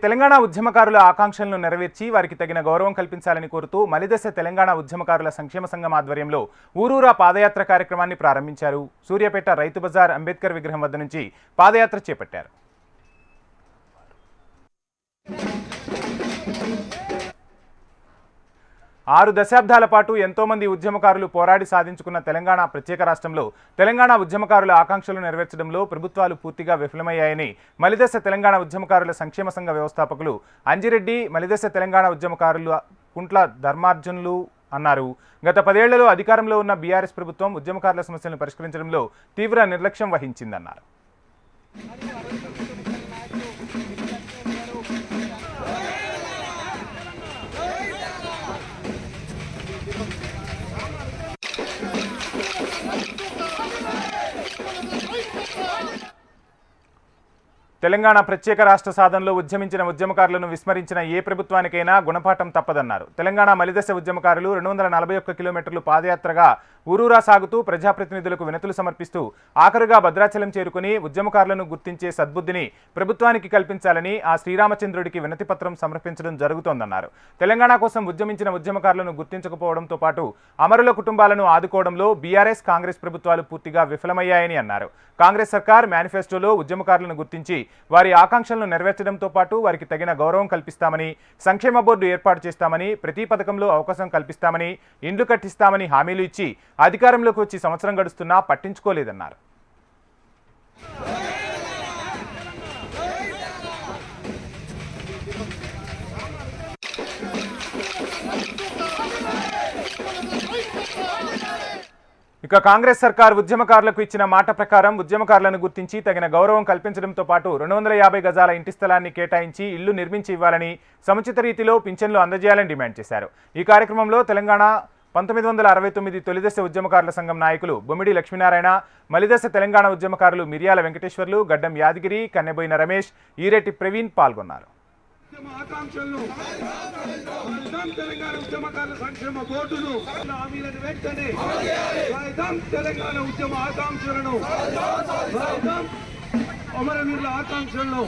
తెలంగాణ ఉద్యమకారుల ఆకాంక్షలను నెరవేర్చి వారికి తగిన గౌరవం కల్పించాలని కోరుతూ మలిదశ తెలంగాణ ఉద్యమకారుల సంక్షేమ సంఘం ఆధ్వర్యంలో ఊరూరా పాదయాత్ర కార్యక్రమాన్ని ప్రారంభించారు. సూర్యాపేట రైతు బజార్ అంబేద్కర్ విగ్రహం వద్ద నుంచి పాదయాత్ర చేపట్టారు. 6 దశాబ్దాల పాటు ఎంతో మంది ఉద్యమకారులు పోరాడి సాధించుకున్న తెలంగాణ ప్రత్యేక రాష్ట్రంలో తెలంగాణ ఉద్యమకారుల ఆకాంక్షలు నెరవేర్చడంలో ప్రభుత్వాలు పూర్తిగా విఫలమయ్యాయని మలిదశ తెలంగాణ ఉద్యమకారుల సంక్షేమ సంఘ వ్యవస్థాపకులు అంజిరెడ్డి, మలిదశ తెలంగాణ ఉద్యమకారులు కుంట్ల ధర్మార్జునులు అన్నారు. గత 10 ఏళ్లలో అధికారంలో ఉన్న బీఆర్ఎస్ ప్రభుత్వం ఉద్యమకారుల సమస్యలను పరిష్కరించడంలో తీవ్ర నిర్లక్ష్యం వహించిందన్నారు. తెలంగాణ ప్రత్యేక రాష్ట్ర సాధనలో ఉద్యమించిన ఉద్యమకారులను విస్మరించిన ఏ ప్రభుత్వానికైనా గుణపాఠం తప్పదన్నారు. తెలంగాణ మలిదశ ఉద్యమకారులు 241 కిలోమీటర్లు పాదయాత్రగా ఊరూరా సాగుతూ ప్రజాప్రతినిధులకు వినతులు సమర్పిస్తూ ఆఖరుగా భద్రాచలం చేరుకుని ఉద్యమకారులను గుర్తించే సద్బుద్ధిని ప్రభుత్వానికి కల్పించాలని ఆ శ్రీరామచంద్రుడికి వినతి పత్రం సమర్పించడం జరుగుతోందన్నారు. తెలంగాణ కోసం ఉద్యమించిన ఉద్యమకారులను గుర్తించకపోవడంతో పాటు అమరుల కుటుంబాలను ఆదుకోవడంలో బీఆర్ఎస్, కాంగ్రెస్ ప్రభుత్వాలు పూర్తిగా విఫలమయ్యాయని అన్నారు. కాంగ్రెస్ సర్కార్ మేనిఫెస్టోలో ఉద్యమకారులను గుర్తించి వారి ఆకాంక్షలను నెరవేర్చడంతో పాటు వారికి తగిన గౌరవం కల్పిస్తామని, సంక్షేమ బోర్డు ఏర్పాటు చేస్తామని, ప్రతి పథకంలో అవకాశం కల్పిస్తామని, ఇండ్లు కట్టిస్తామని హామీలు ఇచ్చి అధికారంలోకి వచ్చి సంవత్సరం గడుస్తున్నా పట్టించుకోలేదన్నారు. ఇక కాంగ్రెస్ సర్కార్ ఉద్యమకారులకు ఇచ్చిన మాట ప్రకారం ఉద్యమకారులను గుర్తించి తగిన గౌరవం కల్పించడంతో పాటు 250 గజాల ఇంటి స్థలాన్ని కేటాయించి ఇల్లు నిర్మించి ఇవ్వాలని, సముచిత రీతిలో పింఛన్లు అందజేయాలని డిమాండ్ చేశారు. ఈ కార్యక్రమంలో తెలంగాణ 1969 తొలిదశ ఉద్యమకారుల సంఘం నాయకులు బొమ్మిడి లక్ష్మీనారాయణ, మలిదశ తెలంగాణ ఉద్యమకారులు మిర్యాల వెంకటేశ్వర్లు, గడ్డం యాదగిరి, కన్నెబోయిన రమేష్, ఈరెట్టి ప్రవీణ్ పాల్గొన్నారు. తెలంగాణ ఉద్యమకారుల సంక్షేమ బోర్డును హామీలను వెంటనే తెలంగాణ ఉద్యమ ఆకాంక్షలను అమరవీరుల ఆకాంక్షలను